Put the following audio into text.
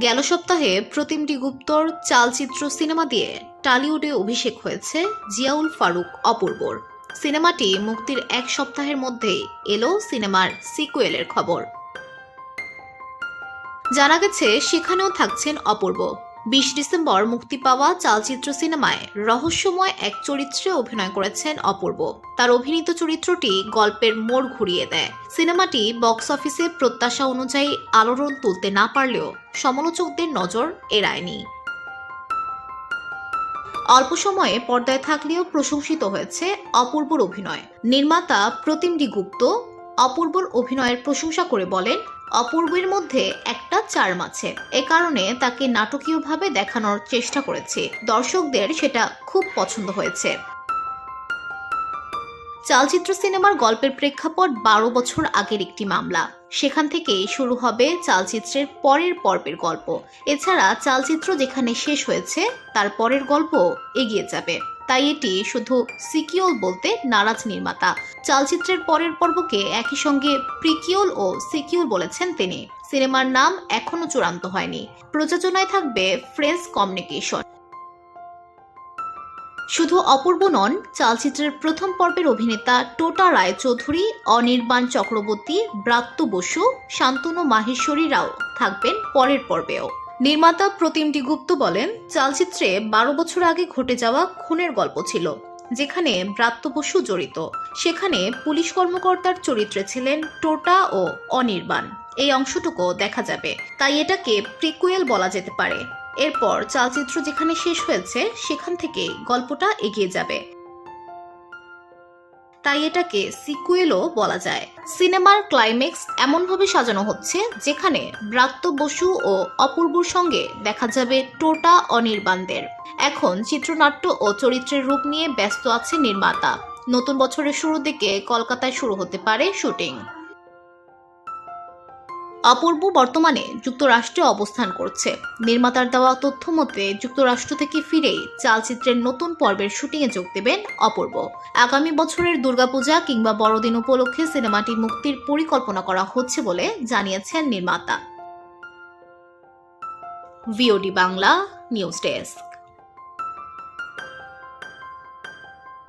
গেল সপ্তাহে প্রতিমটি গুপ্তর চালচিত্র সিনেমা দিয়ে টলিউডে অভিষেক হয়েছে জিয়াউল ফারুক অপূর্বর। সিনেমাটি মুক্তির এক সপ্তাহের মধ্যেই এলো সিনেমার সিকুয়েলের খবর। জানা গেছে সেখানেও থাকছেন অপূর্ব। 20 ডিসেম্বর মুক্তি পাওয়া চালচিত্র সিনেমায় রহস্যময় এক চরিত্রে অভিনয় করেছেন অপূর্ব। তার অভিনীত চরিত্রটি গল্পের মোড় ঘুরিয়ে দেয়। সিনেমাটি বক্স অফিসে প্রত্যাশা অনুযায়ী আলোড়ন তুলতে না পারলেও সমালোচকদের নজর এড়ায়নি। অল্প সময়ে পর্দায় থাকলেও প্রশংসিত হয়েছে অপূর্বর অভিনয়। নির্মাতা প্রতিমটি গুপ্ত অপূর্বর অভিনয়ের প্রশংসা করে বলেন, অপূর্বের মধ্যে একটা চার্ম আছে, এ কারণে তাকে নাটকীয়ভাবে দেখানোর চেষ্টা করেছি। দর্শকদের সেটা খুব পছন্দ হয়েছে। চালচিত্র সিনেমার গল্পের প্রেক্ষাপট 12 বছর আগের একটি মামলা। সেখান থেকেই শুরু হবে চালচিত্রের পরের পর্বের গল্প। এছাড়া চালচিত্র যেখানে শেষ হয়েছে তার পরের গল্প এগিয়ে যাবে। তাই এটি শুধু সিকিউল বলতে নারাজ নির্মাতা। চালচিত্রের পরের পর্বকে একই সঙ্গে প্রিকিউল ও সিকিউল বলেছেন তিনি। সিনেমার নাম এখনো চূড়ান্ত হয়নি। প্রযোজনায় থাকবে ফ্রেন্স কমিউনিকেশন। শুধু অপূর্ব নন, চালচিত্রের প্রথম পর্বের অভিনেতা টোটা রায়চৌধুরী, অনির্বাণ চক্রবর্তী, ব্রাত্য বসু, শান্তনু মাহেশ্বরীরাও থাকবেন পরের পর্বেও। নির্মাতা প্রতিমটি গুপ্ত বলেন, চালচিত্রে 12 বছর আগে ঘটে যাওয়া খুনের গল্প ছিল, যেখানে ব্রাত্য বসু জড়িত। সেখানে পুলিশ কর্মকর্তার চরিত্রে ছিলেন টোটা ও অনির্বাণ। এই অংশটুকু দেখা যাবে, তাই এটাকে প্রিকুয়েল বলা যেতে পারে। এরপর চালচিত্র যেখানে শেষ হয়েছে সেখান থেকে গল্পটা এগিয়ে যাবে, তাই এটাকে সিকুয়েলও বলা যায়। সিনেমার ক্লাইম্যাক্স এমনভাবে সাজানো হচ্ছে যেখানে ব্রাত্য বসু ও অপূর্বর সঙ্গে দেখা যাবে টোটা অনির্বাণদের। এখন চিত্রনাট্য ও চরিত্রের রূপ নিয়ে ব্যস্ত আছে নির্মাতা। নতুন বছরের শুরুর দিকে কলকাতায় শুরু হতে পারে শুটিং। অপূর্ব বর্তমানে যুক্তরাষ্ট্রে অবস্থান করছে। নির্মাতার দেওয়া তথ্য মতে যুক্তরাষ্ট্র থেকে ফিরেই চালচিত্রের নতুন পর্বের শুটিংয়ে যোগ দেবেন অপূর্ব। আগামী বছরের দুর্গাপূজা কিংবা বড়দিন উপলক্ষে সিনেমাটি মুক্তির পরিকল্পনা করা হচ্ছে বলে জানিয়েছেন নির্মাতা। VOD Bangla news desk.